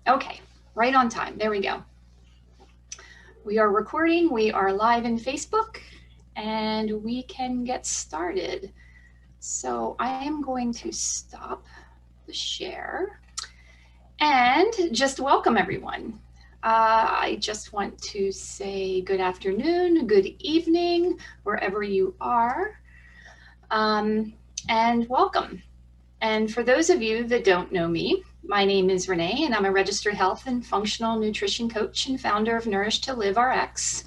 Okay, right on time. There we go. We are recording. We are live in Facebook, and we can get started. So I am going to stop the share and just welcome everyone. I just want to say good afternoon, good evening, wherever you are, and welcome. And for those of you that don't know me, my name is Renee, and I'm a registered health and functional nutrition coach and founder of Nourish to Live RX.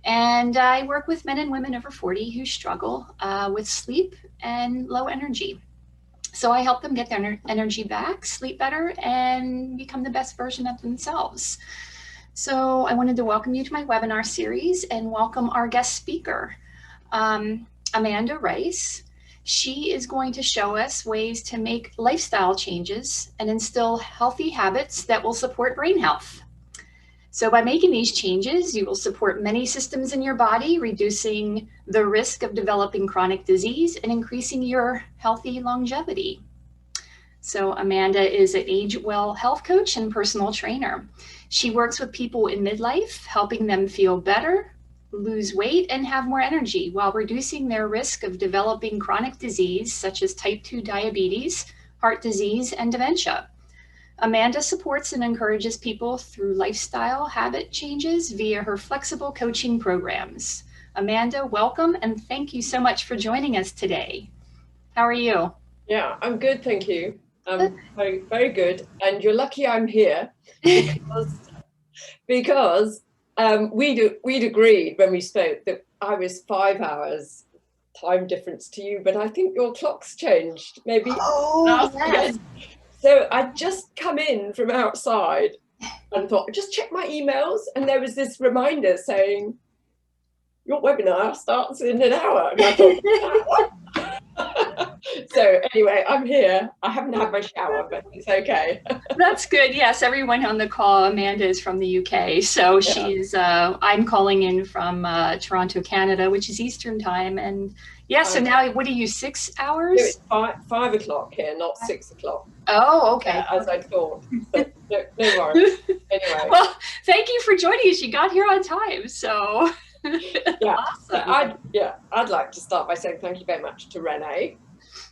And I work with men and women over 40 who struggle with sleep and low energy. So I help them get their energy back, sleep better, and become the best version of themselves. So I wanted to welcome you to my webinar series and welcome our guest speaker, Amanda Rice. She is going to show us ways to make lifestyle changes and instill healthy habits that will support brain health. So by making these changes, you will support many systems in your body, reducing the risk of developing chronic disease and increasing your healthy longevity. So Amanda is an Age Well health coach and personal trainer. She works with people in midlife, helping them feel better, lose weight, and have more energy while reducing their risk of developing chronic disease such as type 2 diabetes, heart disease, and dementia. Amanda supports and encourages people through lifestyle habit changes via her flexible coaching programs. Amanda, welcome, and thank you so much for joining us today. How are you? Yeah, I'm good, thank you. Very, very good. And you're lucky I'm here because we'd agreed when we spoke that I was 5 hours time difference to you, but I think your clock's changed, maybe. Oh, yes. So I'd just come in from outside and thought, just check my emails, and there was this reminder saying, your webinar starts in an hour. And I thought, what? So anyway, I'm here. I haven't had my shower, but it's okay. That's good. Yes, everyone on the call, Amanda is from the UK. So she's, I'm calling in from Toronto, Canada, which is Eastern time. And yeah, so now what are you, 6 hours? It's 5 o'clock here, not 6 o'clock. Oh, okay. As I thought. So, no worries. Anyway. Well, thank you for joining us. You got here on time. So yeah. Awesome. I'd like to start by saying thank you very much to Renee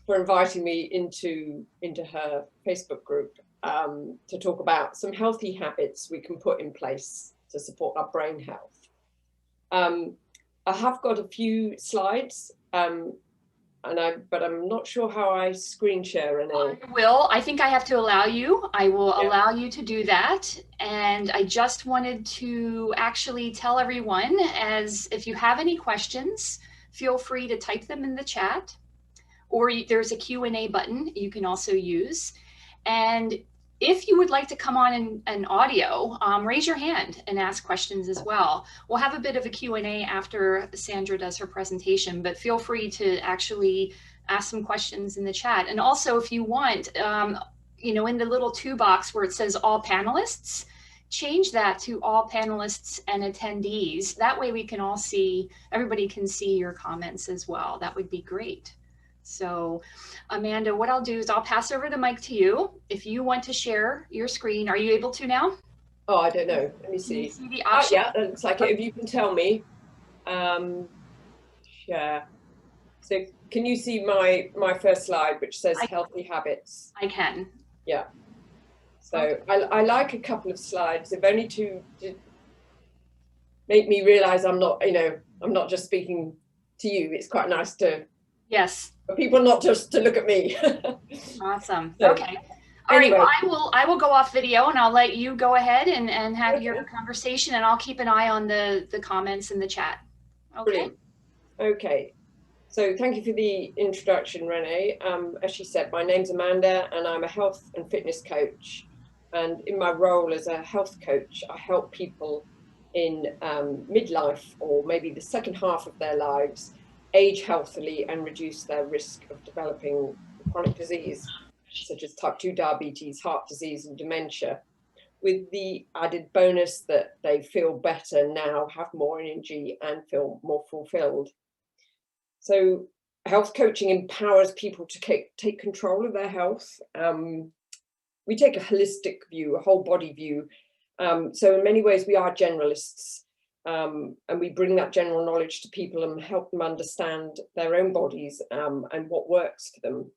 for inviting me into her Facebook group to talk about some healthy habits we can put in place to support our brain health. I have got a few slides, but I'm not sure how I screen share, Renee. I think I have to allow you. I will allow you to do that. And I just wanted to actually tell everyone, as if you have any questions, feel free to type them in the chat, or there's a Q&A button you can also use. And if you would like to come on in audio, raise your hand and ask questions as well. We'll have a bit of a Q&A after Sandra does her presentation, but feel free to actually ask some questions in the chat. And also, if you want, in the little box where it says all panelists, change that to all panelists and attendees. That way we can all see, everybody can see your comments as well. That would be great. So Amanda, what I'll do is I'll pass over the mic to you. If you want to share your screen, are you able to now? Oh, I don't know. Let me see. Can you see the option? Yeah, it looks like it. If you can tell me. Share. So can you see my first slide, which says healthy habits? I can. Yeah. So I like a couple of slides, if only to make me realize I'm not just speaking to you. It's quite nice to for people not just to look at me. Awesome. So, okay. All right. Well, I will go off video and I'll let you go ahead and have your conversation, and I'll keep an eye on the comments in the chat. Okay. Brilliant. Okay. So thank you for the introduction, Renee. As she said, my name's Amanda and I'm a health and fitness coach. And in my role as a health coach, I help people in midlife, or maybe the second half of their lives, age healthily and reduce their risk of developing chronic disease, such as type 2 diabetes, heart disease, and dementia, with the added bonus that they feel better now, have more energy, and feel more fulfilled. So health coaching empowers people to take control of their health we take a holistic view, a whole body view. So in many ways we are generalists, and we bring that general knowledge to people and help them understand their own bodies and what works for them.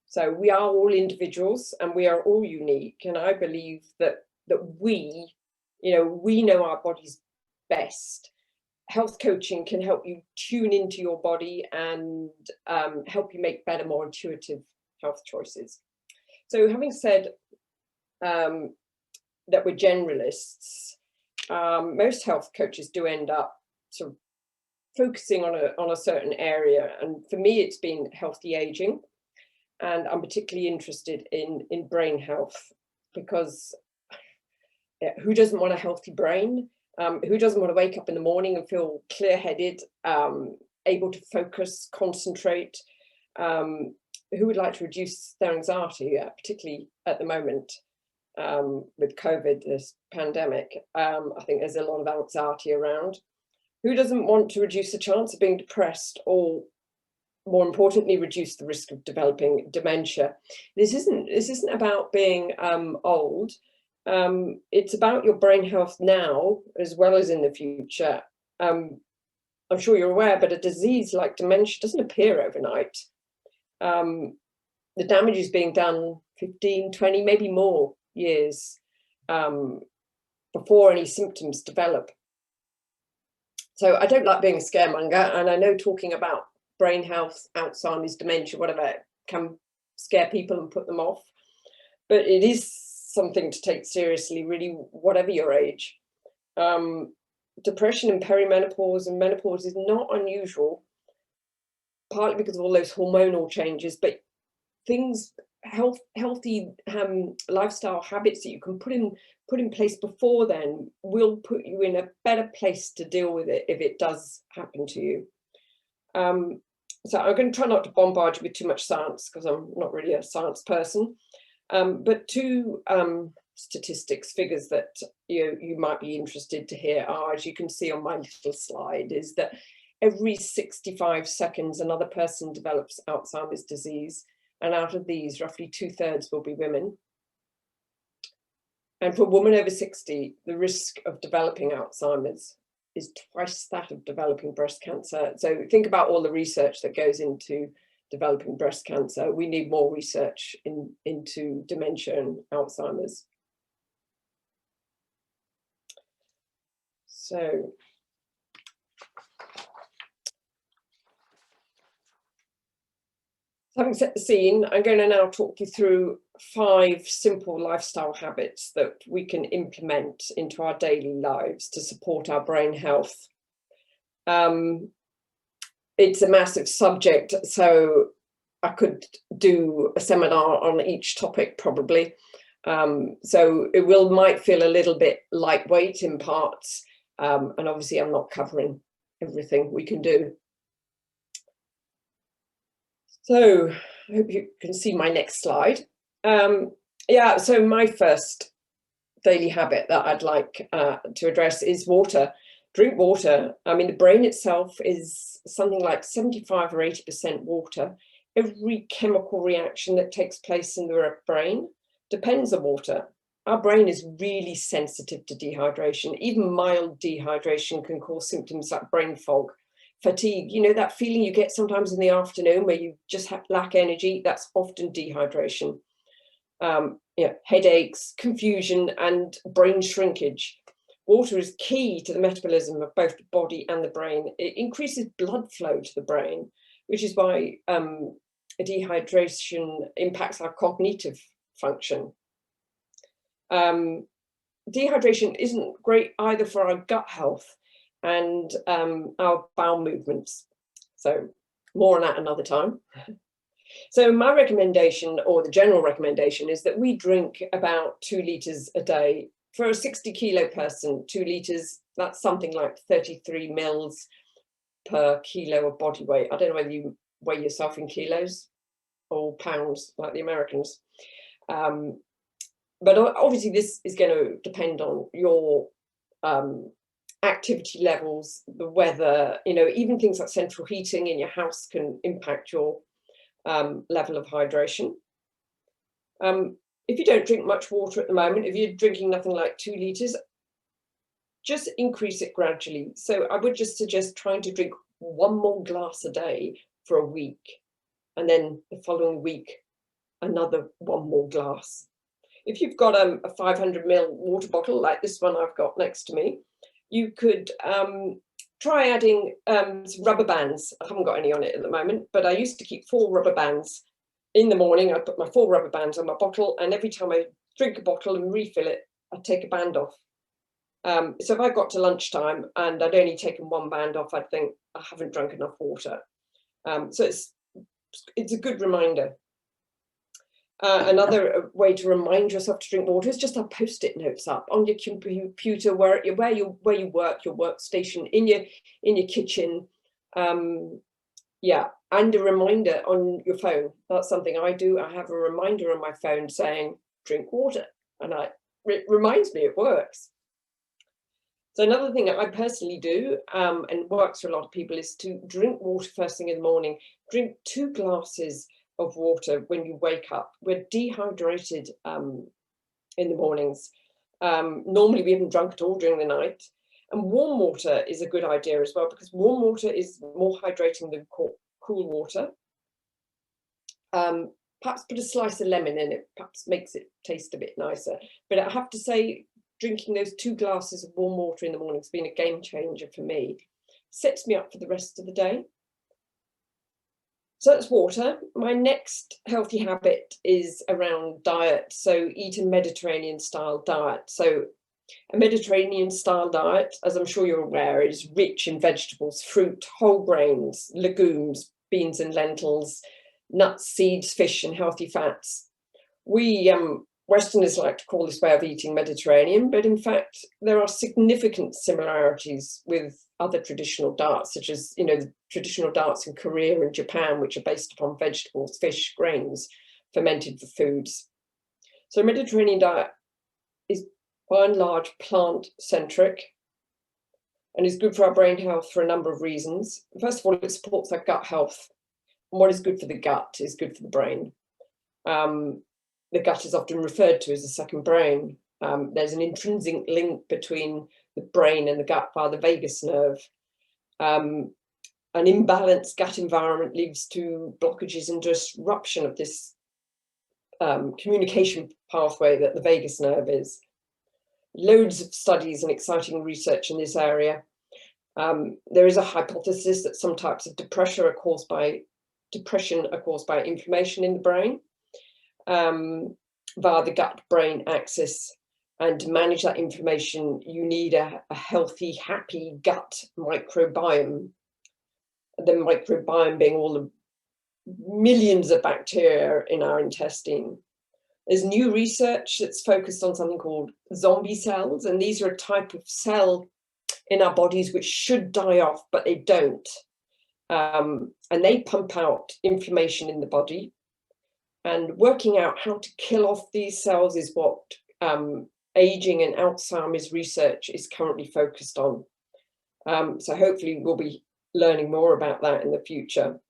So we are all individuals and we are all unique. And I believe that we know our bodies best. Health coaching can help you tune into your body and help you make better, more intuitive health choices. So having said that we're generalists, most health coaches do end up sort of focusing on a certain area. And for me, it's been healthy aging. And I'm particularly interested in brain health, because who doesn't want a healthy brain? Who doesn't want to wake up in the morning and feel clear-headed, able to focus, concentrate? Who would like to reduce their anxiety, particularly at the moment with COVID, this pandemic? I think there's a lot of anxiety around. Who doesn't want to reduce the chance of being depressed, or more importantly, reduce the risk of developing dementia? This isn't about being old. It's about your brain health now as well as in the future. I'm sure you're aware, but a disease like dementia doesn't appear overnight. The damage is being done 15, 20, maybe more years before any symptoms develop. So I don't like being a scaremonger, and I know talking about brain health, Alzheimer's, dementia, whatever, can scare people and put them off. But it is something to take seriously, really, whatever your age. Depression in perimenopause and menopause is not unusual, partly because of all those hormonal changes, but healthy lifestyle habits that you can put in place before then will put you in a better place to deal with it if it does happen to you. So I'm going to try not to bombard you with too much science, because I'm not really a science person. But two statistics, figures that you might be interested to hear are, as you can see on my little slide, is that every 65 seconds another person develops Alzheimer's disease, and out of these, roughly 2/3 will be women. And for a woman over 60, the risk of developing Alzheimer's is twice that of developing breast cancer. So think about all the research that goes into developing breast cancer. We need more research into dementia and Alzheimer's. So having set the scene, I'm going to now talk you through 5 simple lifestyle habits that we can implement into our daily lives to support our brain health. It's a massive subject, so I could do a seminar on each topic probably. So it might feel a little bit lightweight in parts, and obviously I'm not covering everything we can do. So I hope you can see my next slide. Yeah, so my first daily habit that I'd like to address is water. Drink water. I mean, the brain itself is something like 75 or 80% water. Every chemical reaction that takes place in the brain depends on water. Our brain is really sensitive to dehydration. Even mild dehydration can cause symptoms like brain fog, fatigue. You know, that feeling you get sometimes in the afternoon where you just lack energy? That's often dehydration. Headaches, confusion, and brain shrinkage. Water is key to the metabolism of both the body and the brain. It increases blood flow to the brain, which is why dehydration impacts our cognitive function. Dehydration isn't great either for our gut health and our bowel movements. So more on that another time. So my recommendation, or the general recommendation, is that we drink about 2 litres a day. For a 60 kilo person, 2 litres, that's something like 33 mils per kilo of body weight. I don't know whether you weigh yourself in kilos or pounds like the Americans. But obviously this is going to depend on your activity levels, the weather, even things like central heating in your house can impact your level of hydration. If you don't drink much water at the moment, if you're drinking nothing like 2 litres, just increase it gradually. So I would just suggest trying to drink 1 more glass a day for a week, and then the following week, another 1 more glass. If you've got a 500 ml water bottle like this one I've got next to me, you could try adding some rubber bands. I haven't got any on it at the moment, but I used to keep 4 rubber bands. In the morning, I put my 4 rubber bands on my bottle, and every time I drink a bottle and refill it, I take a band off. So if I got to lunchtime and I'd only taken 1 band off, I'd think I haven't drunk enough water. So it's a good reminder. Another way to remind yourself to drink water is just have post-it notes up on your computer, where you work, your workstation, in your kitchen, yeah, and a reminder on your phone. That's something I do. I have a reminder on my phone saying drink water, and it reminds me. It works. So another thing that I personally do, and works for a lot of people, is to drink water first thing in the morning. Drink 2 glasses of water when you wake up. We're dehydrated in the mornings. Normally we haven't drunk at all during the night. And warm water is a good idea as well, because warm water is more hydrating than cool water. Perhaps put a slice of lemon in it, perhaps makes it taste a bit nicer. But I have to say, drinking those 2 glasses of warm water in the morning has been a game changer for me. Sets me up for the rest of the day. So that's water. My next healthy habit is around diet. So eat a Mediterranean style diet. So a Mediterranean style diet, as I'm sure you're aware, is rich in vegetables, fruit, whole grains, legumes, beans and lentils, nuts, seeds, fish, and healthy fats. We Westerners like to call this way of eating Mediterranean, but in fact, there are significant similarities with other traditional diets, such as, the traditional diets in Korea and Japan, which are based upon vegetables, fish, grains, fermented foods. So Mediterranean diet is by and large plant-centric and is good for our brain health for a number of reasons. First of all, it supports our gut health. And what is good for the gut is good for the brain. The gut is often referred to as a second brain. There's an intrinsic link between the brain and the gut via the vagus nerve. An imbalanced gut environment leads to blockages and disruption of this communication pathway that the vagus nerve is. Loads of studies and exciting research in this area. There is a hypothesis that some types of depression are caused by inflammation in the brain. Via the gut-brain axis, and to manage that inflammation, you need a healthy, happy gut microbiome. The microbiome being all the millions of bacteria in our intestine. There's new research that's focused on something called zombie cells, and these are a type of cell in our bodies which should die off, but they don't. And they pump out inflammation in the body. And working out how to kill off these cells is what aging and Alzheimer's research is currently focused on. So hopefully we'll be learning more about that in the future.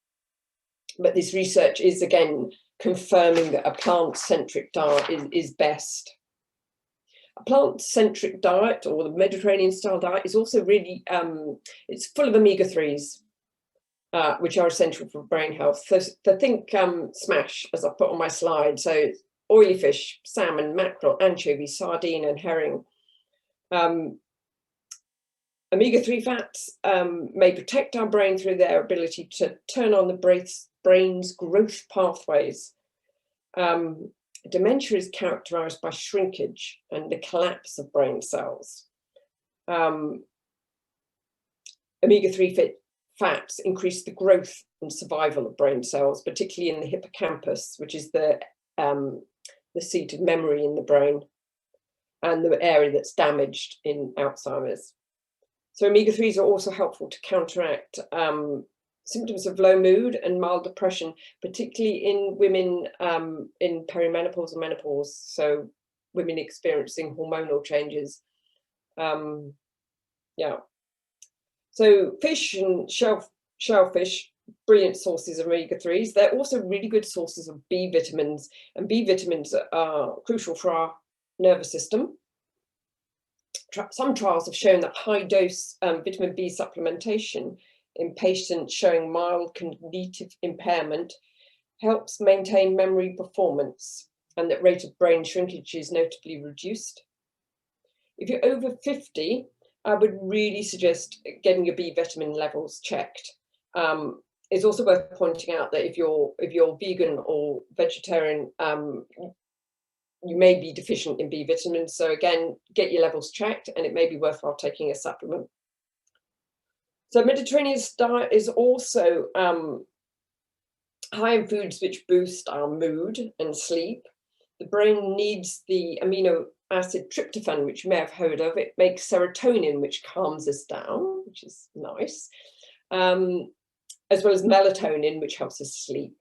But this research is, again, confirming that a plant-centric diet is best. A plant-centric diet, or the Mediterranean style diet, is also really, it's full of omega-3s. Which are essential for brain health. So think SMASH, as I put on my slide. So oily fish, salmon, mackerel, anchovy, sardine, and herring. Omega-3 fats may protect our brain through their ability to turn on the brain's growth pathways. Dementia is characterized by shrinkage and the collapse of brain cells. Omega-3 fats increase the growth and survival of brain cells, particularly in the hippocampus, which is the seat of memory in the brain, and the area that's damaged in Alzheimer's. So omega-3s are also helpful to counteract symptoms of low mood and mild depression, particularly in women in perimenopause and menopause, so women experiencing hormonal changes. Yeah. So fish and shellfish brilliant sources of omega-3s. They're also really good sources of B vitamins, and B vitamins are crucial for our nervous system. Some trials have shown that high dose vitamin B supplementation in patients showing mild cognitive impairment helps maintain memory performance, and that rate of brain shrinkage is notably reduced. If you're over 50, I would really suggest getting your B vitamin levels checked. It's also worth pointing out that if you're vegan or vegetarian, you may be deficient in B vitamins. So again, get your levels checked, and it may be worthwhile taking a supplement. So Mediterranean diet is also high in foods which boost our mood and sleep. The brain needs the amino acid tryptophan, which you may have heard of. It makes serotonin, which calms us down, which is nice, as well as melatonin, which helps us sleep.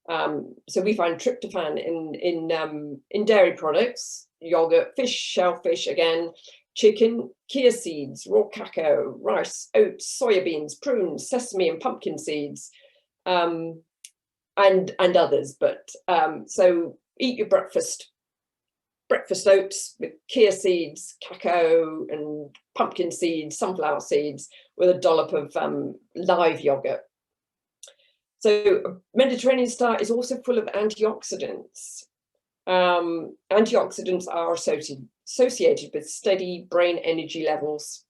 So we find tryptophan in dairy products, yogurt, fish, shellfish, again, chicken, chia seeds, raw cacao, rice, oats, soybeans, prunes, sesame and pumpkin seeds, and others. But so eat your breakfast oats with chia seeds, cacao and pumpkin seeds, sunflower seeds, with a dollop of live yogurt. So Mediterranean diet is also full of antioxidants. Antioxidants are associated with steady brain energy levels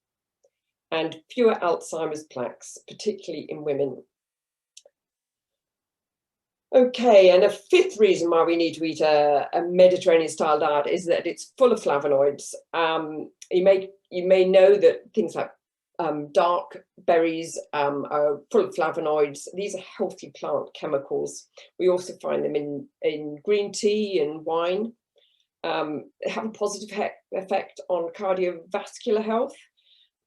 and fewer Alzheimer's plaques, particularly in women. Okay, and a fifth reason why we need to eat a Mediterranean style diet is that it's full of flavonoids. You may know that things like dark berries are full of flavonoids. These are healthy plant chemicals. We also find them in green tea and wine. They have a positive effect on cardiovascular health,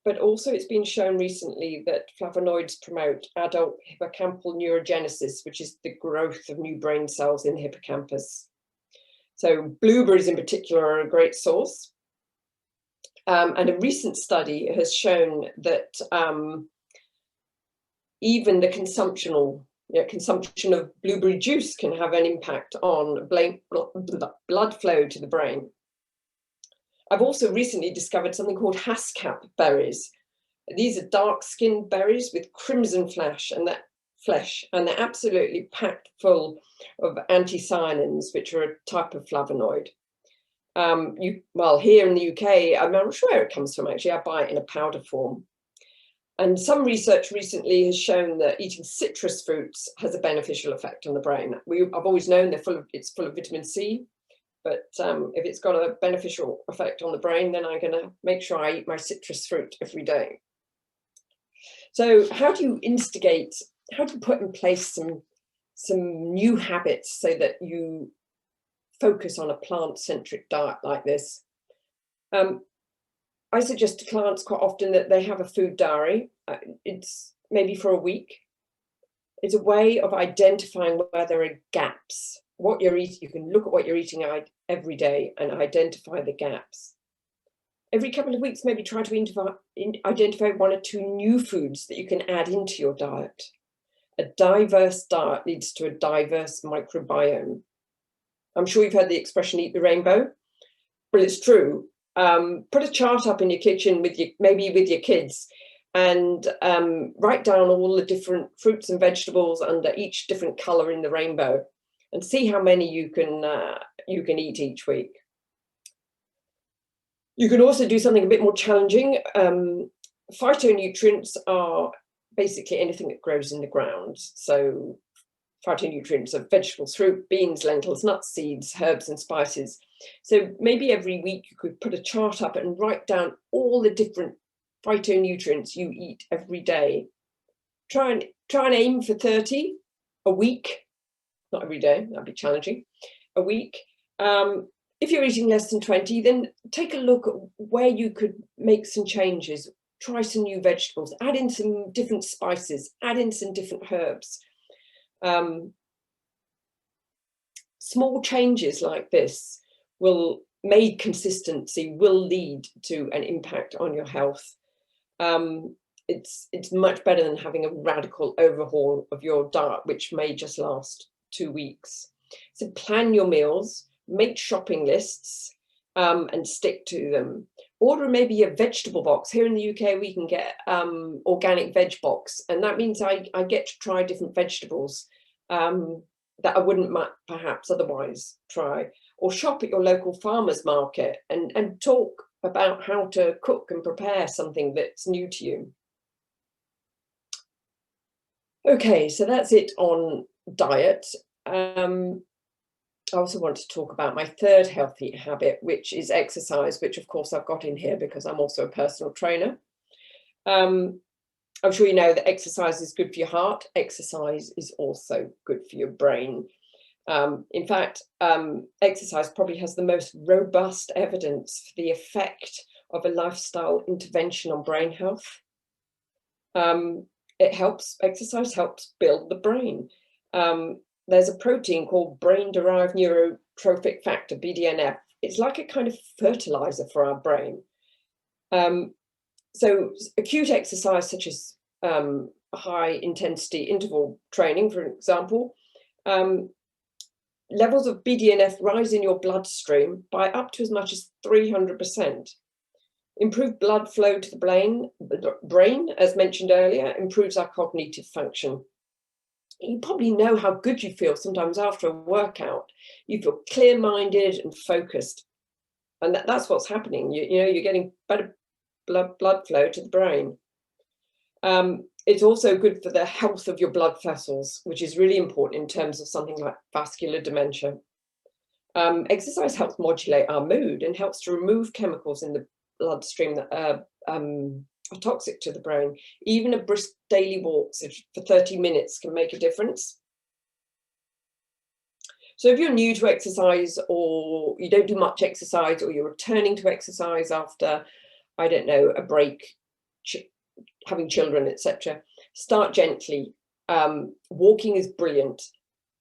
but also it's been shown recently that flavonoids promote adult hippocampal neurogenesis, which is the growth of new brain cells in the hippocampus. So blueberries in particular are a great source. And a recent study has shown that even the consumption of blueberry juice can have an impact on blood flow to the brain. I've also recently discovered something called Haskap berries. These are dark-skinned berries with crimson flesh, and they're absolutely packed full of anthocyanins, which are a type of flavonoid. Well, here in the UK, I'm not sure where it comes from actually. I buy it in a powder form. And some research recently has shown that eating citrus fruits has a beneficial effect on the brain. I've always known it's full of vitamin C, but if it's got a beneficial effect on the brain, then I'm going to make sure I eat my citrus fruit every day. So how do you put in place some new habits so that you focus on a plant-centric diet like this? I suggest to clients quite often that they have a food diary. It's maybe for a week. It's a way of identifying where there are gaps. What you're eating, you can look at what you're eating every day and identify the gaps. Every couple of weeks, maybe try to identify one or two new foods that you can add into your diet. A diverse diet leads to a diverse microbiome. I'm sure you've heard the expression "eat the rainbow." Well, it's true. Put a chart up in your kitchen maybe with your kids, and write down all the different fruits and vegetables under each different color in the rainbow, and see how many you can eat each week. You can also do something a bit more challenging. Phytonutrients are basically anything that grows in the ground. So phytonutrients are vegetables, fruit, beans, lentils, nuts, seeds, herbs and spices. So maybe every week you could put a chart up and write down all the different phytonutrients you eat every day. Try and aim for 30 a week, not every day, that'd be challenging, a week. If you're eating less than 20, then take a look at where you could make some changes, try some new vegetables, add in some different spices, add in some different herbs. Small changes like this made consistency will lead to an impact on your health. it's much better than having a radical overhaul of your diet, which may just last 2 weeks. So plan your meals, make shopping lists, and stick to them. Order maybe a vegetable box. Here in the UK, we can get organic veg box, and that means I get to try different vegetables that I wouldn't perhaps otherwise try. Or shop at your local farmer's market and talk about how to cook and prepare something that's new to you. Okay, so that's it on diet. I also want to talk about my third healthy habit, which is exercise, which of course I've got in here because I'm also a personal trainer. I'm sure you know that exercise is good for your heart. Exercise is also good for your brain. In fact, exercise probably has the most robust evidence for the effect of a lifestyle intervention on brain health. Exercise helps build the brain. There's a protein called brain-derived neurotrophic factor, BDNF. It's like a kind of fertilizer for our brain. So acute exercise, such as high intensity interval training, for example, levels of BDNF rise in your bloodstream by up to as much as 300%. Improved blood flow to the brain, as mentioned earlier, improves our cognitive function. You probably know how good you feel sometimes after a workout. You feel clear-minded and focused. And that's what's happening. You're getting better blood flow to the brain. It's also good for the health of your blood vessels, which is really important in terms of something like vascular dementia. Exercise helps modulate our mood and helps to remove chemicals in the bloodstream that are toxic to the brain. Even a brisk daily walk for 30 minutes can make a difference. So if you're new to exercise, or you don't do much exercise, or you're returning to exercise after, I don't know, a break, having children, etc., start gently. Walking is brilliant.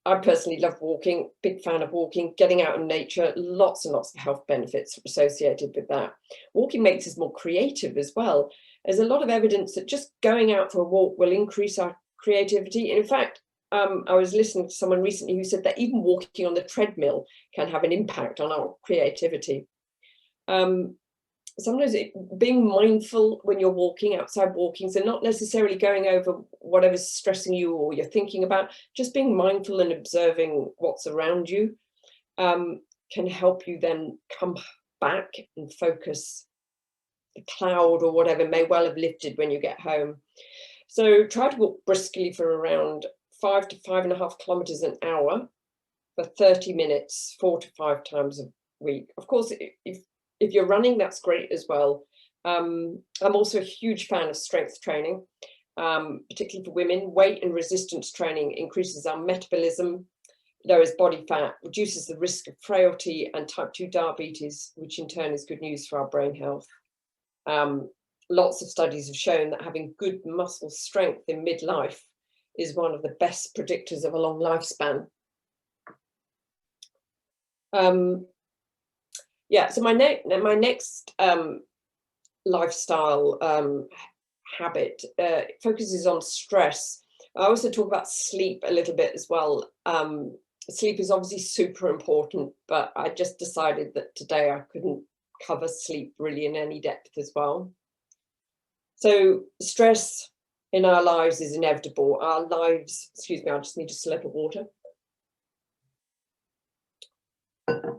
I personally love walking, big fan of walking, getting out in nature, lots and lots of health benefits associated with that. Walking makes us more creative as well. There's a lot of evidence that just going out for a walk will increase our creativity. In fact, I was listening to someone recently who said that even walking on the treadmill can have an impact on our creativity. Sometimes being mindful when you're walking, outside walking, so not necessarily going over whatever's stressing you or you're thinking about, just being mindful and observing what's around you can help you then come back and focus. The cloud or whatever may well have lifted when you get home. So try to walk briskly for around 5 to 5.5 kilometers an hour for 30 minutes, 4 to 5 times a week. Of course, if you're running, that's great as well. I'm also a huge fan of strength training, particularly for women. Weight and resistance training increases our metabolism, lowers body fat, reduces the risk of frailty and type 2 diabetes, which in turn is good news for our brain health. Lots of studies have shown that having good muscle strength in midlife is one of the best predictors of a long lifespan. Yeah, so my next lifestyle habit focuses on stress. I also talk about sleep a little bit as well. Sleep is obviously super important, but I just decided that today I couldn't cover sleep really in any depth as well. So stress in our lives is inevitable. Our lives, excuse me, I just need a slip of water.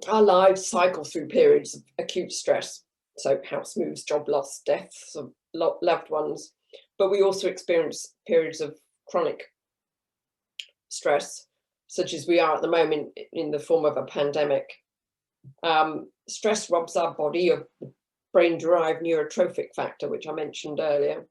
Our lives cycle through periods of acute stress. So house moves, job loss, deaths of loved ones. But we also experience periods of chronic stress, such as we are at the moment in the form of a pandemic. Stress robs our body of the brain-derived neurotrophic factor, which I mentioned earlier.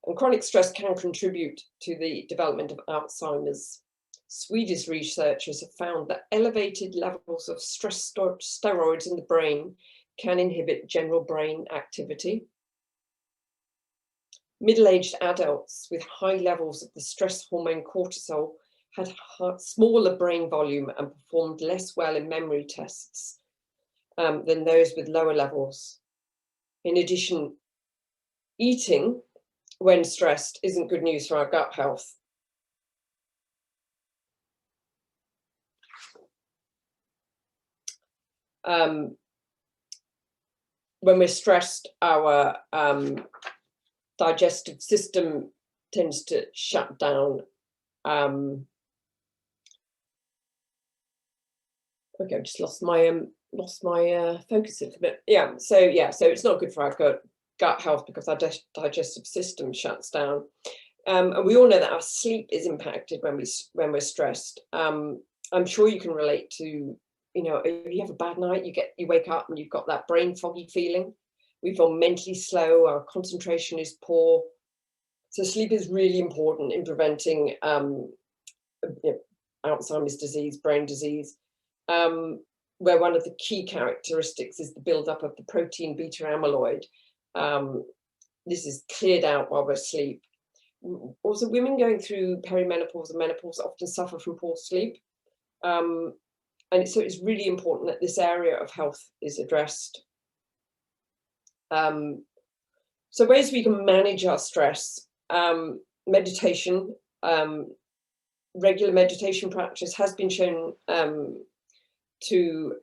And chronic stress can contribute to the development of Alzheimer's. Swedish researchers have found that elevated levels of stress steroids in the brain can inhibit general brain activity. Middle-aged adults with high levels of the stress hormone cortisol had smaller brain volume and performed less well in memory tests than those with lower levels. In addition, eating when stressed isn't good news for our gut health. When we're stressed, our digestive system tends to shut down. Okay, I've just lost my focus a little bit. So it's not good for our gut health because our digestive system shuts down. And we all know that our sleep is impacted when we're stressed. I'm sure you can relate to, you know, if you have a bad night, you wake up and you've got that brain foggy feeling. We feel mentally slow, our concentration is poor. So sleep is really important in preventing Alzheimer's disease, brain disease, where one of the key characteristics is the buildup of the protein beta amyloid. This is cleared out while we're asleep. Also, women going through perimenopause and menopause often suffer from poor sleep. And so it's really important that this area of health is addressed. So ways we can manage our stress, meditation, regular meditation practice has been shown to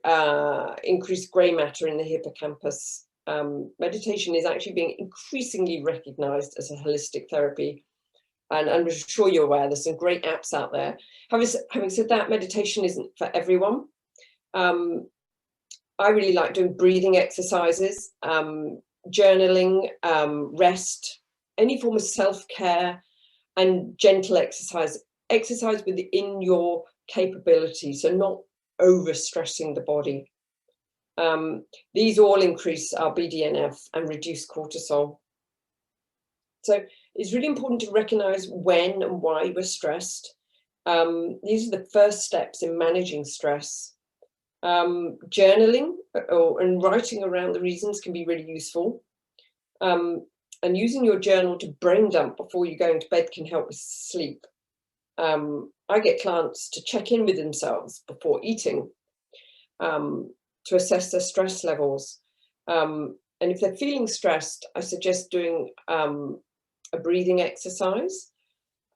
increase grey matter in the hippocampus. Meditation is actually being increasingly recognized as a holistic therapy. And I'm sure you're aware there's some great apps out there. Having said that, meditation isn't for everyone. I really like doing breathing exercises, journaling, rest, any form of self-care, and gentle exercise within your capability, so not overstressing the body. These all increase our BDNF and reduce cortisol. So it's really important to recognize when and why we're stressed. These are the first steps in managing stress. Journaling and writing around the reasons can be really useful. And using your journal to brain dump before you go into bed can help with sleep. I get clients to check in with themselves before eating to assess their stress levels. And if they're feeling stressed, I suggest doing a breathing exercise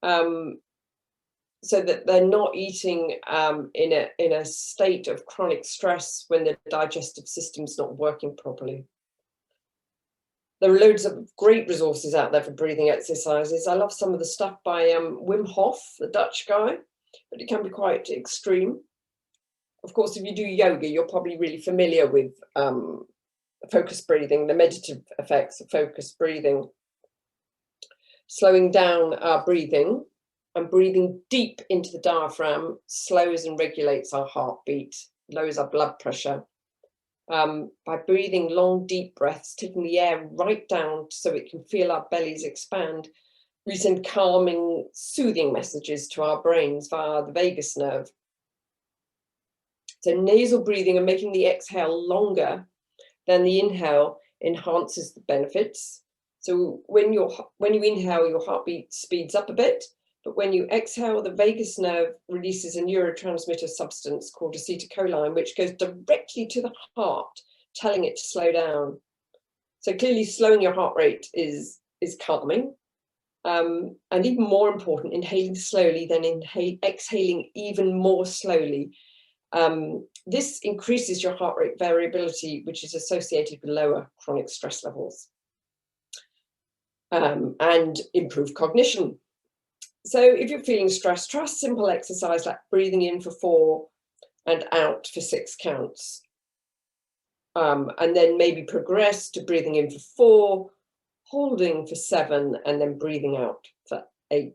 so that they're not eating in a state of chronic stress when the digestive system's not working properly. There are loads of great resources out there for breathing exercises. I love some of the stuff by Wim Hof, the Dutch guy, but it can be quite extreme. Of course, if you do yoga, you're probably really familiar with focused breathing, the meditative effects of focused breathing. Slowing down our breathing and breathing deep into the diaphragm slows and regulates our heartbeat, lowers our blood pressure. By breathing long, deep breaths, taking the air right down so it can feel our bellies expand, we send calming, soothing messages to our brains via the vagus nerve. So nasal breathing and making the exhale longer than the inhale enhances the benefits. So when you inhale, your heartbeat speeds up a bit, but when you exhale, the vagus nerve releases a neurotransmitter substance called acetylcholine, which goes directly to the heart, telling it to slow down. So clearly slowing your heart rate is calming. And even more important, inhaling slowly, then exhaling even more slowly. This increases your heart rate variability, which is associated with lower chronic stress levels. And improve cognition. So if you're feeling stressed, try a simple exercise like breathing in for 4 and out for 6 counts. And then maybe progress to breathing in for 4, holding for 7, and then breathing out for 8.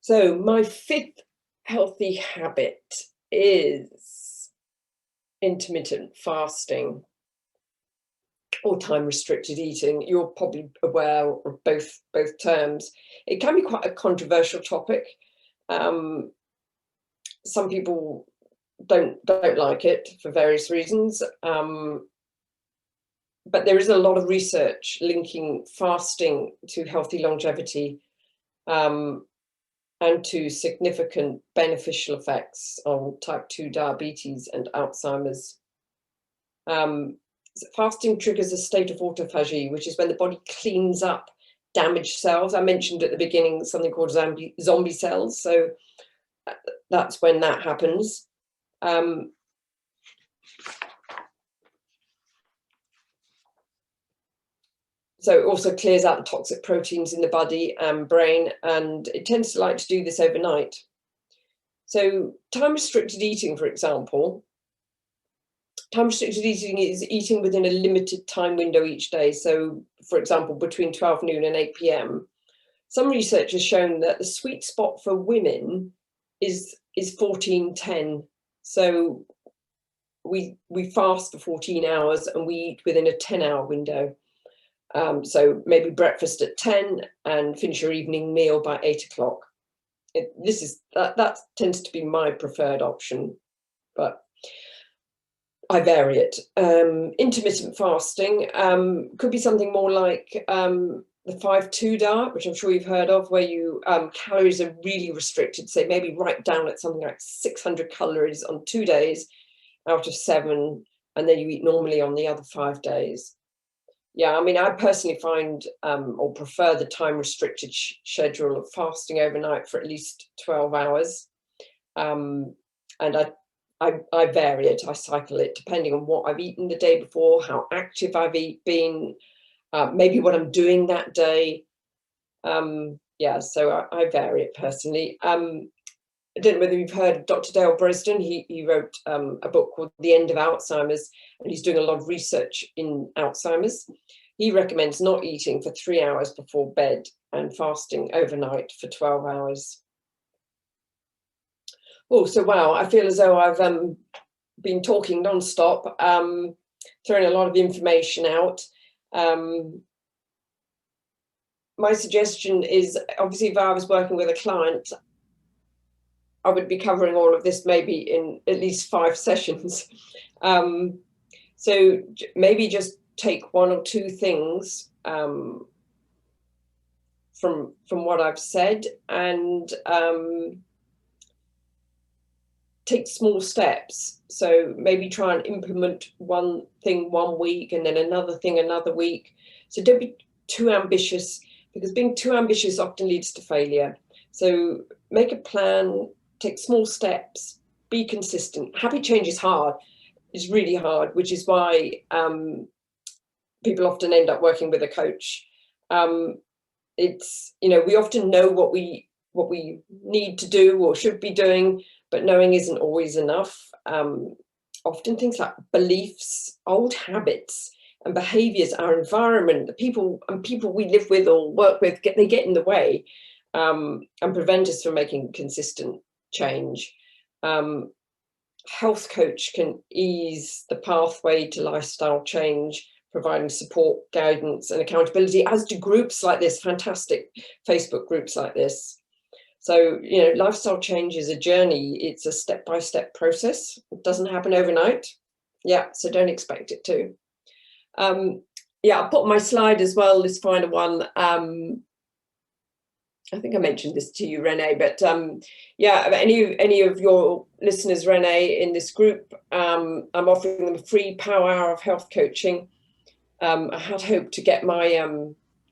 So my 5th healthy habit is intermittent fasting or time-restricted eating. You're probably aware of both terms. It can be quite a controversial topic. Some people don't like it for various reasons. But there is a lot of research linking fasting to healthy longevity and to significant beneficial effects on type 2 diabetes and Alzheimer's. fasting triggers a state of autophagy, which is when the body cleans up damaged cells. I mentioned at the beginning something called zombie cells. So that's when that happens. So it also clears out the toxic proteins in the body and brain, and it tends to like to do this overnight. So time-restricted eating, for example, time-restricted eating is eating within a limited time window each day. So, for example, between 12 noon and 8 p.m. Some research has shown that the sweet spot for women is 14:10. So we fast for 14 hours and we eat within a 10-hour window. So maybe breakfast at 10 and finish your evening meal by 8 o'clock. That tends to be my preferred option, but I vary it. Intermittent fasting could be something more like the 5-2 diet, which I'm sure you've heard of, where you calories are really restricted. So maybe write down at something like 600 calories on 2 days out of 7, and then you eat normally on the other 5 days. Yeah, I mean, I personally find or prefer the time-restricted schedule of fasting overnight for at least 12 hours. And I vary it, I cycle it, depending on what I've eaten the day before, how active I've been, maybe what I'm doing that day. Yeah, so I vary it personally. I don't know whether you've heard of Dr. Dale Bresden. He wrote a book called The End of Alzheimer's, and he's doing a lot of research in Alzheimer's. He recommends not eating for 3 hours before bed and fasting overnight for 12 hours. Oh, so wow, I feel as though I've been talking non-stop, throwing a lot of information out. My suggestion is, obviously, if I was working with a client, I would be covering all of this maybe in at least 5 sessions. So maybe just take 1 or 2 things from what I've said, and take small steps. So maybe try and implement one thing 1 week and then another thing another week. So don't be too ambitious, because being too ambitious often leads to failure. So make a plan, take small steps, be consistent. Happy change is hard. It's really hard, which is why people often end up working with a coach. It's, you know, we often know what we need to do or should be doing, but knowing isn't always enough. Often things like beliefs, old habits and behaviors, our environment, the people we live with or work with, they get in the way and prevent us from making consistent change. Health coach can ease the pathway to lifestyle change, providing support, guidance and accountability, as do groups like this, fantastic Facebook groups like this. So, you know, lifestyle change is a journey. It's a step-by-step process. It doesn't happen overnight. Yeah, so don't expect it to. Yeah, I'll put on my slide as well, this final one. I think I mentioned this to you, Renee, but yeah, any of your listeners, Renee, in this group, I'm offering them a free power hour of health coaching. I had hoped to get my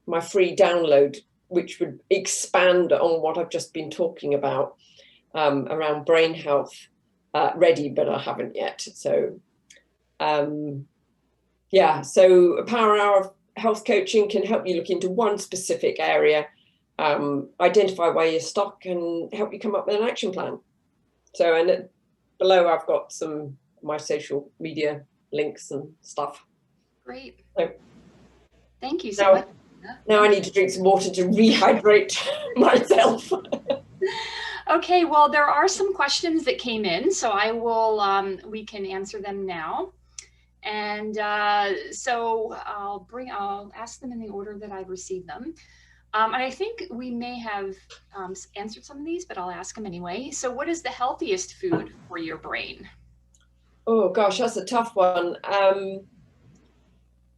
my free download, which would expand on what I've just been talking about around brain health, ready, but I haven't yet. So yeah, so a power hour of health coaching can help you look into one specific area, identify where you're stuck and help you come up with an action plan. So, and below I've got some my social media links and stuff. Great. So, thank you so much. Now I need to drink some water to rehydrate myself. Okay, well, there are some questions that came in, so I will, we can answer them now. And so I'll ask them in the order that I've received them. And I think we may have answered some of these, but I'll ask them anyway. So what is the healthiest food for your brain? Oh gosh, that's a tough one.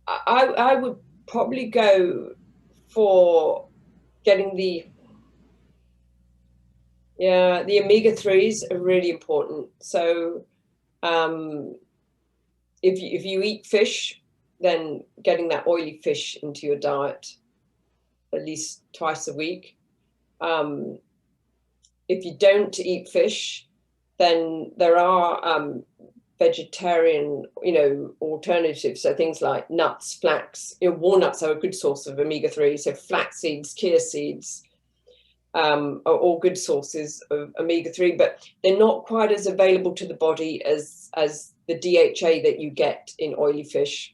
I would probably go for getting the omega-3s are really important. So if you eat fish, then getting that oily fish into your diet at least twice a week. If you don't eat fish, then there are vegetarian, alternatives. So things like nuts, flax, walnuts are a good source of omega-3. So flax seeds, chia seeds are all good sources of omega-3, but they're not quite as available to the body as the DHA that you get in oily fish.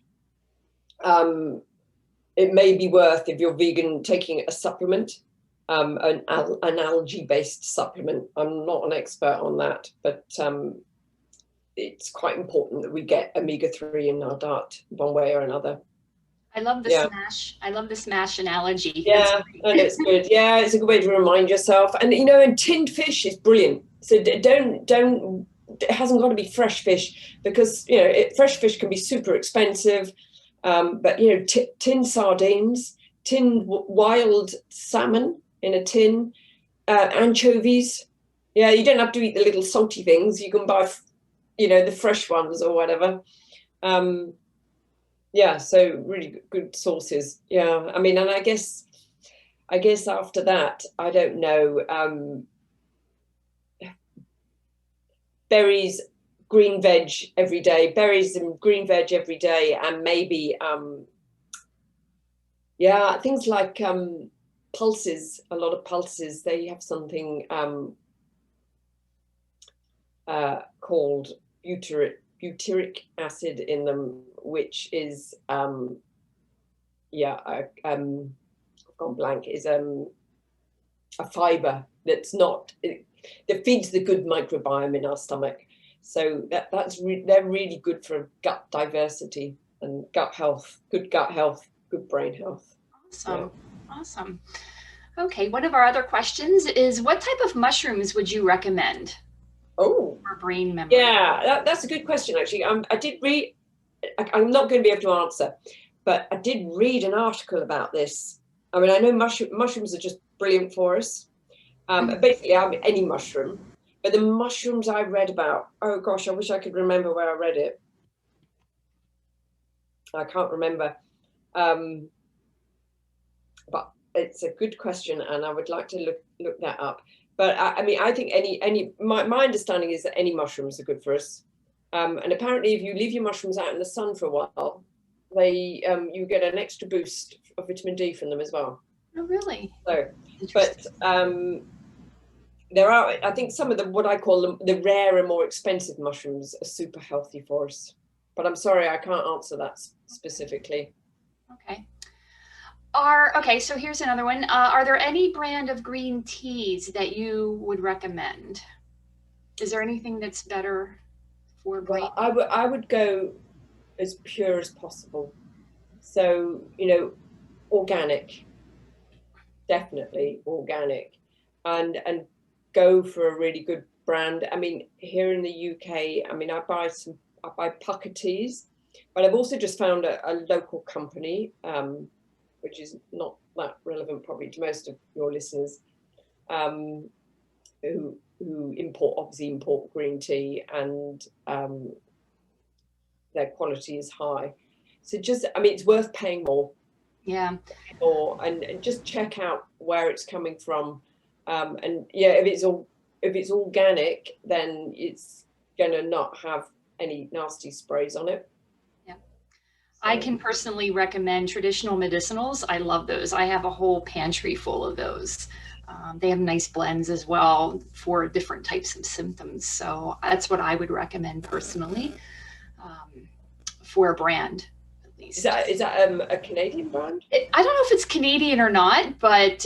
It may be worth, if you're vegan, taking a supplement, an algae-based supplement. I'm not an expert on that, but it's quite important that we get omega-3 in our diet one way or another. I love the smash. I love the smash analogy. Yeah, and it's good. Yeah, it's a good way to remind yourself. And and tinned fish is brilliant. So don't. It hasn't got to be fresh fish, because fresh fish can be super expensive. But tinned sardines, tinned wild salmon in a tin, anchovies. Yeah, you don't have to eat the little salty things. You can buy, the fresh ones or whatever. Yeah, so really good sources. Yeah, I mean, and I guess after that, I don't know. Berries, green veg every day, berries and green veg every day, and maybe things like pulses. A lot of pulses, they have something called butyric acid in them, which is I've gone blank, is a fiber that's not, that feeds the good microbiome in our stomach. So they're really good for gut diversity and gut health, good brain health. Awesome. Yeah. Awesome. Okay, one of our other questions is, what type of mushrooms would you recommend? Oh, for brain memory? Yeah, that's a good question, actually. I did read, I'm not going to be able to answer, but I did read an article about this. I mean, I know mushrooms are just brilliant for us. Basically, I mean, any mushroom. But the mushrooms I read about, oh gosh, I wish I could remember where I read it. I can't remember. But it's a good question, and I would like to look that up. But I mean, I think my understanding is that any mushrooms are good for us. And apparently, if you leave your mushrooms out in the sun for a while, you get an extra boost of vitamin D from them as well. Oh, really? So, but there are, I think, some of what I call the rare and more expensive mushrooms are super healthy for us. But I'm sorry, I can't answer that specifically. Okay. Okay, so here's another one. Are there any brand of green teas that you would recommend? Is there anything that's better for brain? Well, I would go as pure as possible. So, organic, definitely organic, and go for a really good brand. I mean, here in the UK, I mean, I buy Pucker teas, but I've also just found a local company, which is not that relevant probably to most of your listeners, who import green tea, and their quality is high. So I mean, it's worth paying more. Yeah. And just check out where it's coming from. And yeah, if it's organic, then it's gonna not have any nasty sprays on it. Yeah. I can personally recommend traditional medicinals. I love those. I have a whole pantry full of those. They have nice blends as well for different types of symptoms. So that's what I would recommend personally, for a brand, at least. Is that a Canadian brand? I don't know if it's Canadian or not, but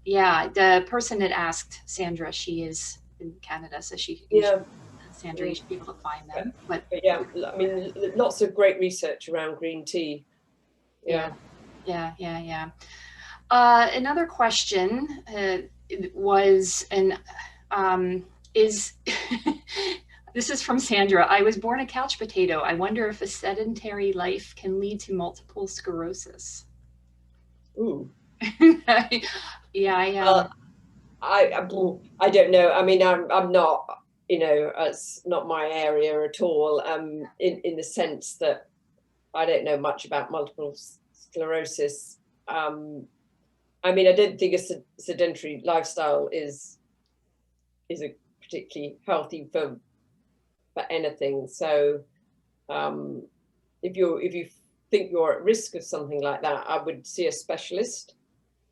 yeah, the person that asked, Sandra, she is in Canada, so Sandra, you should be able to find them. But yeah, I mean, lots of great research around green tea. Yeah. Another question was, is this is from Sandra. I was born a couch potato. I wonder if a sedentary life can lead to multiple sclerosis. Ooh. Yeah, I don't know. I mean, I'm not, it's not my area at all. In the sense that I don't know much about multiple sclerosis. I mean, I don't think a sedentary lifestyle is a particularly healthy for anything. So if you think you're at risk of something like that, I would see a specialist.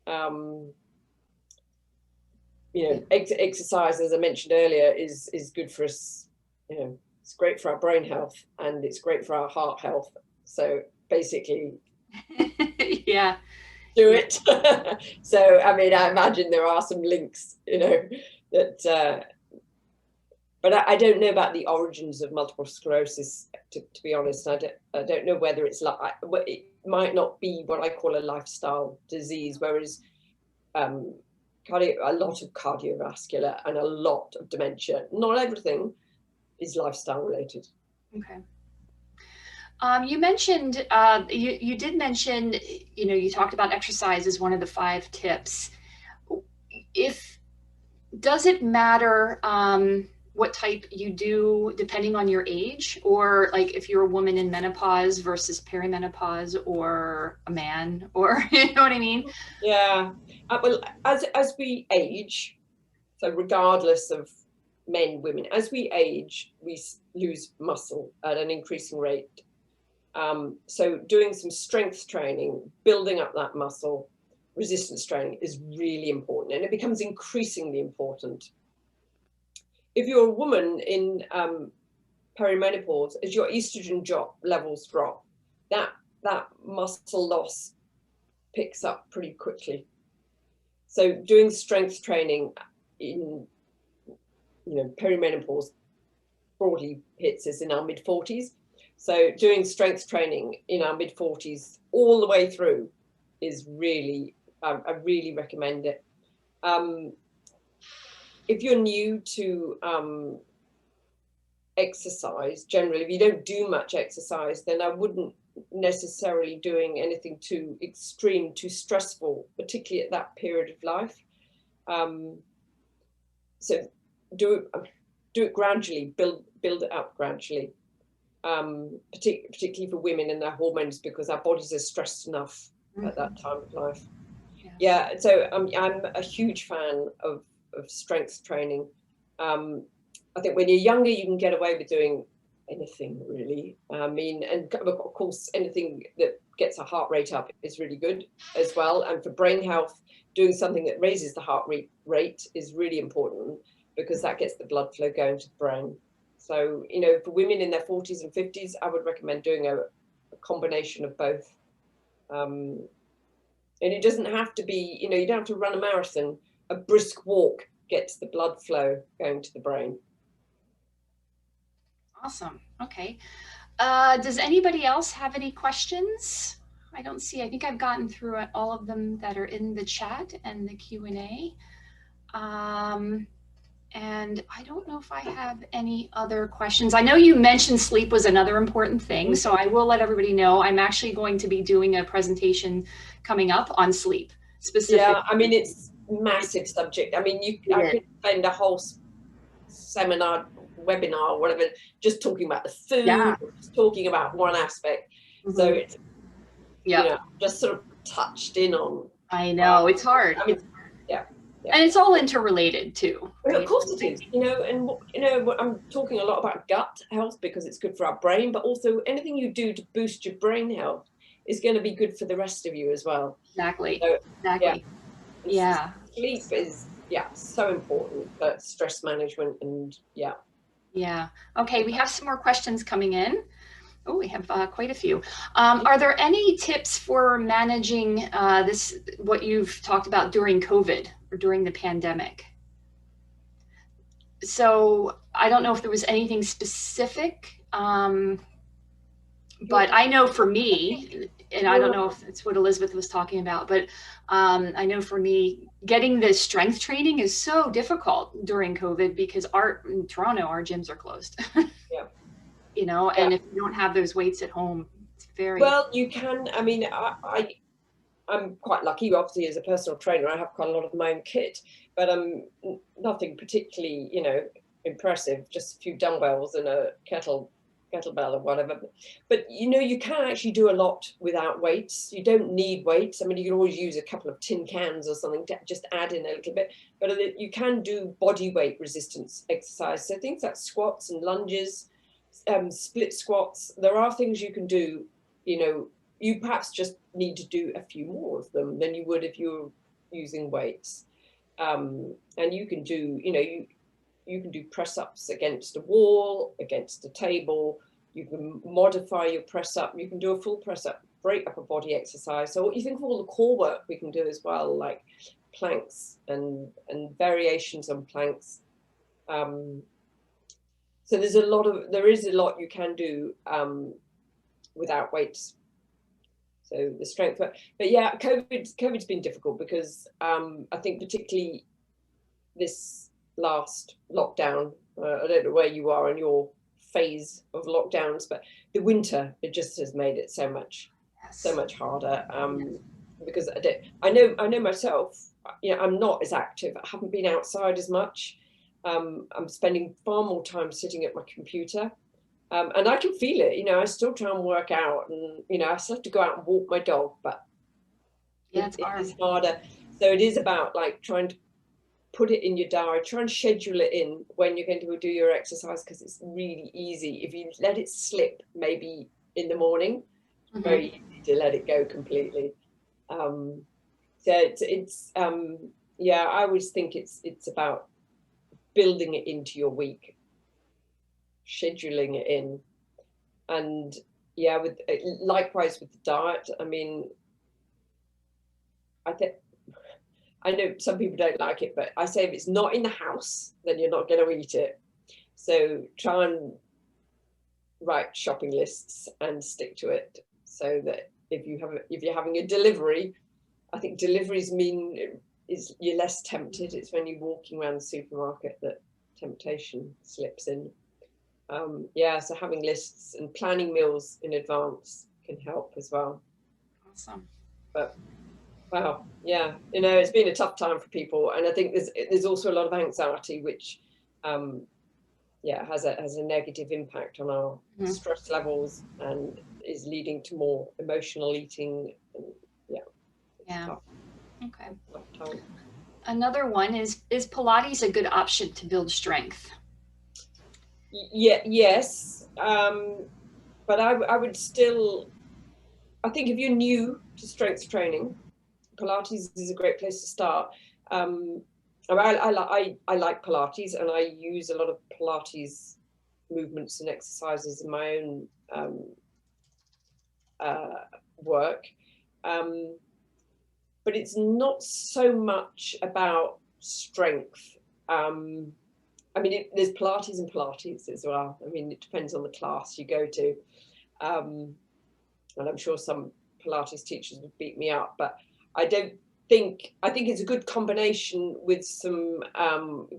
You know, exercise, as I mentioned earlier, is good for us. You know, it's great for our brain health and it's great for our heart health. So basically, yeah, do it. So I mean, I imagine there are some links, you know, that. But I don't know about the origins of multiple sclerosis. To be honest, I don't know whether it's like, it might not be what I call a lifestyle disease, whereas a lot of cardiovascular and a lot of dementia, not everything, is lifestyle related. okay. You mentioned, you did mention, you know, you talked about exercise as one of the 5 tips. Does it matter what type you do depending on your age, or like if you're a woman in menopause versus perimenopause, or a man, or you know what I mean? Yeah. Well, as we age, so regardless of men, women, as we age, we lose muscle at an increasing rate. So doing some strength training, building up that muscle, resistance training is really important, and it becomes increasingly important. If you're a woman in perimenopause, as your estrogen levels drop, that muscle loss picks up pretty quickly. So doing strength training in, you know, perimenopause broadly hits us in our mid-40s. So doing strength training in our mid-40s all the way through is really, I really recommend it. If you're new to exercise, generally, if you don't do much exercise, then I wouldn't necessarily doing anything too extreme, too stressful, particularly at that period of life. So do it gradually, build it up gradually. Particularly for women and their hormones, because our bodies are stressed enough at that time of life. Yes. Yeah, so I'm a huge fan of strength training. I think when you're younger, you can get away with doing anything, really. I mean, and of course, anything that gets a heart rate up is really good as well. And for brain health, doing something that raises the heart rate is really important, because that gets the blood flow going to the brain. So, you know, for women in their 40s and 50s, I would recommend doing a combination of both. And it doesn't have to be, you know, you don't have to run a marathon. A brisk walk gets the blood flow going to the brain. Awesome. Okay. Does anybody else have any questions? I don't see. I think I've gotten through all of them that are in the chat and the Q&A. And I don't know if I have any other questions. I know you mentioned sleep was another important thing, so I will let everybody know I'm actually going to be doing a presentation coming up on sleep specifically. Yeah, I mean, it's a massive subject. I mean, I could spend a whole seminar, webinar, whatever, just talking about the food, just talking about one aspect. So it's, you know, just sort of touched in on. I know, it's hard. I mean, yeah. And it's all interrelated too. Right? Of course it is, you know, and you know, I'm talking a lot about gut health because it's good for our brain, but also anything you do to boost your brain health is going to be good for the rest of you as well. Exactly. So, exactly. Yeah. Sleep is, so important for stress management and Yeah. Okay, we have some more questions coming in. Oh, we have quite a few. Are there any tips for managing what you've talked about during COVID or during the pandemic? So I don't know if there was anything specific, but I know for me, and I don't know if it's what Elizabeth was talking about, but I know for me, getting the strength training is so difficult during COVID because in Toronto, our gyms are closed. Yeah. You know, and if you don't have those weights at home, it's very well. You can. I mean, I'm quite lucky. Obviously, as a personal trainer, I have quite a lot of my own kit, but nothing particularly, you know, impressive. Just a few dumbbells and a kettlebell kettlebell or whatever. But you know, you can actually do a lot without weights. You don't need weights. I mean, you can always use a couple of tin cans or something to just add in a little bit, but you can do body weight resistance exercise. So things like squats and lunges, split squats. There are things you can do. You know, you perhaps just need to do a few more of them than you would if you were using weights. And you can do, you know, you can do press ups against a wall, against a table. You can modify your press up. You can do a full press up, great upper body exercise. So what you think of all the core work we can do as well, like planks and variations on planks. So there is a lot you can do without weights. So the strength work, but yeah, COVID's been difficult because I think particularly this last lockdown, I don't know where you are in your phase of lockdowns, but the winter, it just has made it so much harder. Because I know myself, you know, I'm not as active. I haven't been outside as much. I'm spending far more time sitting at my computer. And I can feel it, you know, I still try and work out, and, you know, I still have to go out and walk my dog, but it is harder. So it is about like trying to put it in your diary, try and schedule it in when you're going to do your exercise, because it's really easy. If you let it slip, maybe in the morning, very easy to let it go completely. So yeah, I always think it's about building it into your week, scheduling it in. And yeah, likewise with the diet. I mean, I know some people don't like it, but I say if it's not in the house, then you're not going to eat it. So try and write shopping lists and stick to it, so that if you're having a delivery, I think deliveries is you're less tempted. It's when you're walking around the supermarket that temptation slips in. Yeah, so having lists and planning meals in advance can help as well. Awesome. But wow, yeah, you know, it's been a tough time for people, and I think there's also a lot of anxiety, which yeah, has a negative impact on our stress levels and is leading to more emotional eating. And yeah. Tough. Okay. Tough time. Another one is Pilates a good option to build strength? Yeah, yes, but I would still, I think if you're new to strength training, Pilates is a great place to start. I like Pilates, and I use a lot of Pilates movements and exercises in my own work. But it's not so much about strength. I mean, there's Pilates and Pilates as well. I mean, it depends on the class you go to. And I'm sure some Pilates teachers would beat me up, but I think it's a good combination with some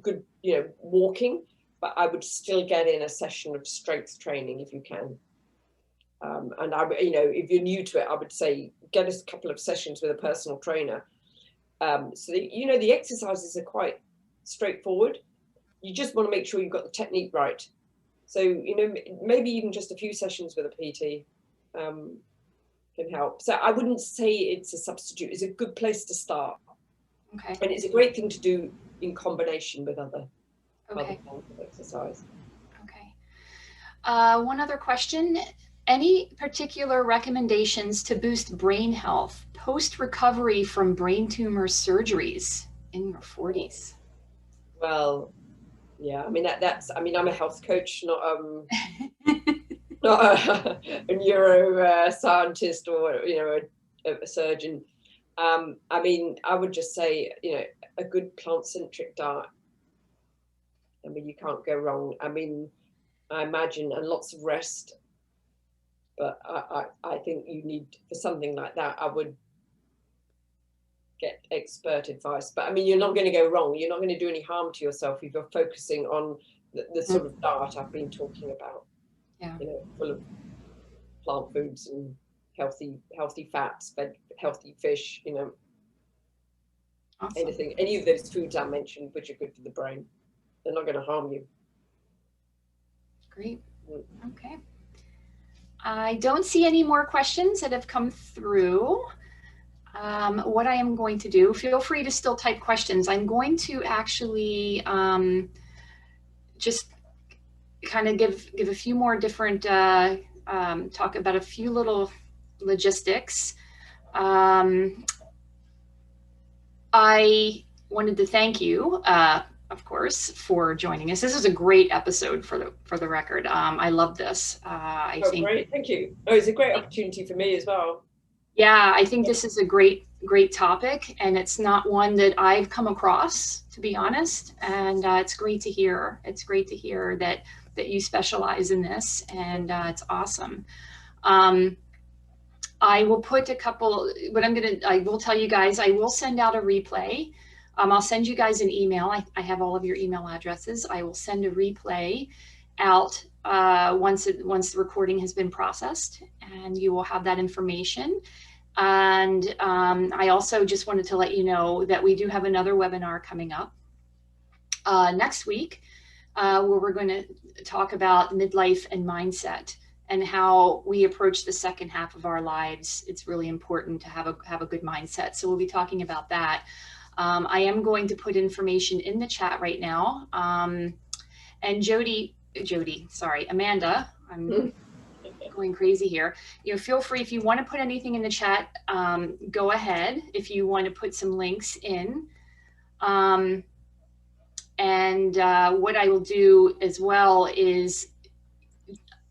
good, you know, walking, but I would still get in a session of strength training if you can. And you know, if you're new to it, I would say get a couple of sessions with a personal trainer. So that, you know, the exercises are quite straightforward. You just want to make sure you've got the technique right. So, you know, maybe even just a few sessions with a PT can help. So I wouldn't say it's a substitute. It's a good place to start. Okay. And it's a great thing to do in combination with other forms of exercise. Okay. One other question. Any particular recommendations to boost brain health post-recovery from brain tumor surgeries in your 40s? Well, yeah, I mean, I mean, I'm a health coach, not not a neuro scientist or, you know, a surgeon. I mean, I would just say, you know, a good plant-centric diet. I mean, you can't go wrong. I mean, I imagine, and lots of rest. But I think you need, for something like that, I would get expert advice. But I mean, you're not going to go wrong. You're not going to do any harm to yourself if you're focusing on the sort of diet I've been talking about. Yeah. You know, full of plant foods and healthy fats, healthy fish, you know. Awesome. Any of those foods I mentioned, which are good for the brain, they're not going to harm you. Great. Okay. I don't see any more questions that have come through. What I am going to do, feel free to still type questions. I'm going to actually just kind of give a few more different, talk about a few little logistics. I wanted to thank you, of course, for joining us. This is a great episode for the record. I love this. I think great, thank you. Oh, it's a great opportunity for me as well. Yeah, I think this is a great topic, and it's not one that I've come across, to be honest. And it's great to hear. It's great to hear that you specialize in this, and it's awesome. I will put a couple. I will tell you guys. I will send out a replay. I'll send you guys an email. I have all of your email addresses. I will send a replay out once the recording has been processed, and you will have that information. And I also just wanted to let you know that we do have another webinar coming up next week, where we're going to talk about midlife and mindset and how we approach the second half of our lives. It's really important to have a good mindset. So we'll be talking about that. I am going to put information in the chat right now. And Amanda, I'm going crazy here. Feel free, if you want to put anything in the chat, go ahead. If you want to put some links in. And what I will do as well is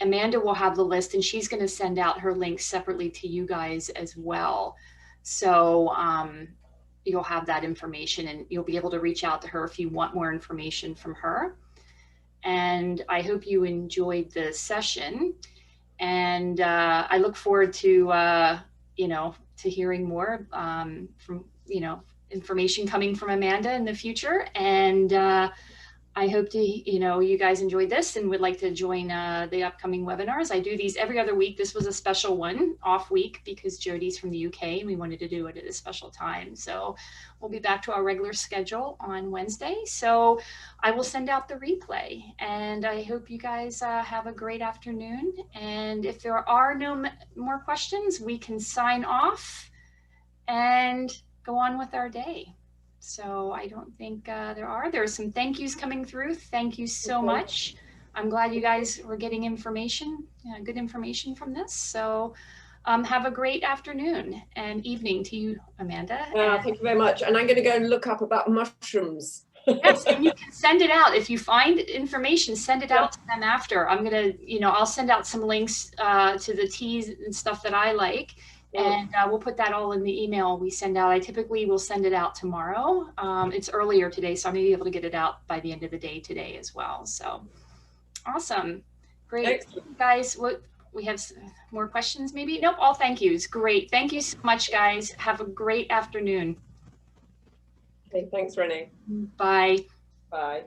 Amanda will have the list, and she's going to send out her links separately to you guys as well. So you'll have that information, and you'll be able to reach out to her if you want more information from her. And I hope you enjoyed the session. And I look forward to, to hearing more from, information coming from Amanda in the future. And I hope to, you guys enjoyed this and would like to join the upcoming webinars. I do these every other week. This was a special one, off week, because Jody's from the UK and we wanted to do it at a special time. So we'll be back to our regular schedule on Wednesday. So I will send out the replay, and I hope you guys have a great afternoon. And if there are no more questions, we can sign off and go on with our day. So I don't think there are some thank yous coming through. Thank you so much. I'm glad you guys were getting information, good information from this. So have a great afternoon and evening to you, Amanda. Thank you very much. And I'm going to go and look up about mushrooms. Yes, and you can send it out. If you find information, send it out to them after. I'm going to, I'll send out some links to the teas and stuff that I like. And we'll put that all in the email we send out. I typically will send it out tomorrow. It's earlier today, so I'm going to be able to get it out by the end of the day today as well. So awesome. Great. Excellent. Guys, we have more questions maybe? Nope, all thank yous. Great. Thank you so much, guys. Have a great afternoon. Okay, thanks, Renee. Bye. Bye.